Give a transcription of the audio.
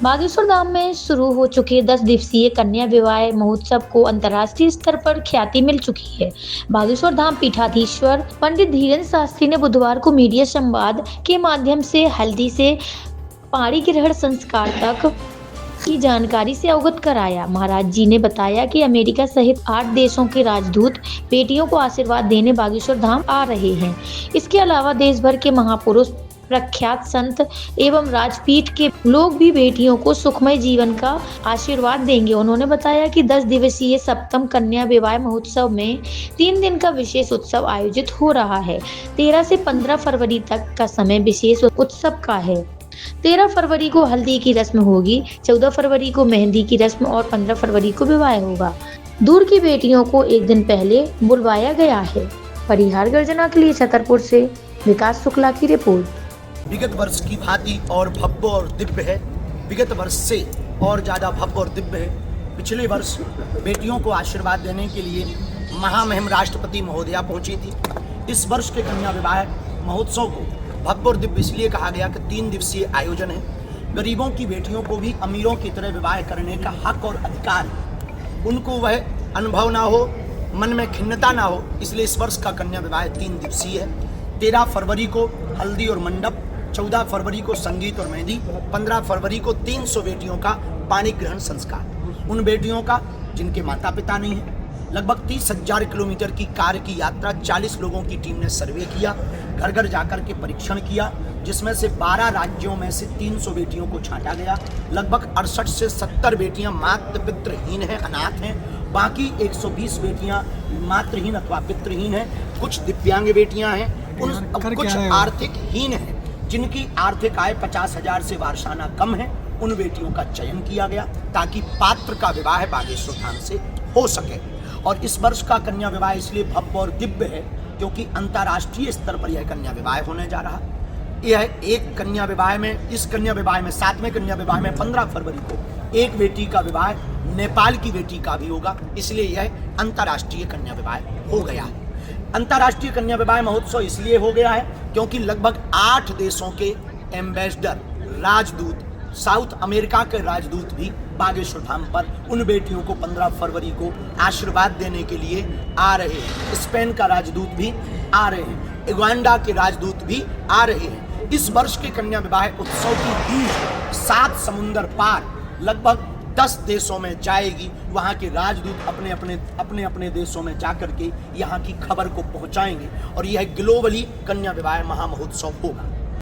बागेश्वर धाम में शुरू हो चुके 10 दिवसीय कन्या विवाह महोत्सव को अंतर्राष्ट्रीय स्तर पर ख्याति मिल चुकी है। बागेश्वर धाम पीठाधीश्वर पंडित धीरेन्द्र शास्त्री ने बुधवार को मीडिया संवाद के माध्यम से हल्दी से पाणी ग्रहण संस्कार तक की जानकारी से अवगत कराया। महाराज जी ने बताया कि अमेरिका सहित 8 देशों के राजदूत बेटियों को आशीर्वाद देने बागेश्वर धाम आ रहे हैं। इसके अलावा देश भर के महापुरुष, प्रख्यात संत एवं राजपीठ के लोग भी बेटियों को सुखमय जीवन का आशीर्वाद देंगे। उन्होंने बताया कि 10 दिवसीय सप्तम कन्या विवाह महोत्सव में 3 दिन का विशेष उत्सव आयोजित हो रहा है। 13 से 15 फरवरी तक का समय विशेष उत्सव का है। 13 फरवरी को हल्दी की रस्म होगी, 14 फरवरी को मेहंदी की रस्म और 15 फरवरी को विवाह होगा। दूर की बेटियों को एक दिन पहले बुलवाया गया है। परिहार गर्जना के लिए छतरपुर से विकास शुक्ला की रिपोर्ट। विगत वर्ष की भांति और भव्य और दिव्य है। विगत वर्ष से और ज़्यादा भव्य और दिव्य है। पिछले वर्ष बेटियों को आशीर्वाद देने के लिए महामहिम राष्ट्रपति महोदया पहुंची थी। इस वर्ष के कन्या विवाह महोत्सव को भव्य और दिव्य इसलिए कहा गया कि 3 दिवसीय आयोजन है। गरीबों की बेटियों को भी अमीरों की तरह विवाह करने का हक और अधिकार है। उनको वह अनुभव ना हो, मन में खिन्नता ना हो, इसलिए इस वर्ष का कन्या विवाह 3 दिवसीय है। 13 फरवरी को हल्दी और मंडप, 14 फरवरी को संगीत और मेहंदी, 15 फरवरी को 300 बेटियों का पाणी ग्रहण संस्कार। उन बेटियों का जिनके माता पिता नहीं हैं। लगभग 30,000 किलोमीटर की कार की यात्रा 40 लोगों की टीम ने सर्वे किया, घर घर जाकर के परीक्षण किया, जिसमें से 12 राज्यों में से 300 बेटियों को छांटा गया। लगभग 68 से 70 बेटियां मातृ पितृहीन हैं, अनाथ हैं। बाकी 120 बेटियां मातृहीन अथवा पितृहीन हैं। कुछ दिव्यांग बेटियां हैं, कुछ आर्थिक हीन हैं, जिनकी आर्थिक आय 50,000 से वार्षाना कम है। उन बेटियों का चयन किया गया ताकि पात्र का विवाह बागेश्वर धाम से हो सके। और इस वर्ष का कन्या विवाह इसलिए भव्य और दिव्य है क्योंकि अंतर्राष्ट्रीय स्तर पर यह कन्या विवाह होने जा रहा है। यह एक कन्या विवाह में, इस कन्या विवाह में, 7वें कन्या विवाह में 15 फरवरी को एक बेटी का विवाह नेपाल की बेटी का भी होगा, इसलिए यह अंतर्राष्ट्रीय कन्या विवाह हो गया है। अंतर्राष्ट्रीय कन्या विवाह महोत्सव इसलिए हो गया है क्योंकि लगभग 8 देशों के एम्बेसडर, राजदूत, साउथ अमेरिका के राजदूत भी बागेश्वर धाम पर उन बेटियों को 15 फरवरी को आशीर्वाद देने के लिए आ रहे हैं। स्पेन का राजदूत भी आ रहे हैं, युगांडा के राजदूत भी आ रहे हैं। इस वर्ष के कन्या विवाह उत्सव की गूंज 7 समुंदर पार लगभग 10 देशों में जाएगी। वहाँ के राजदूत अपने अपने देशों में जाकर के यहाँ की खबर को पहुँचाएंगे और यह ग्लोबली कन्या विवाह महामहोत्सव होगा।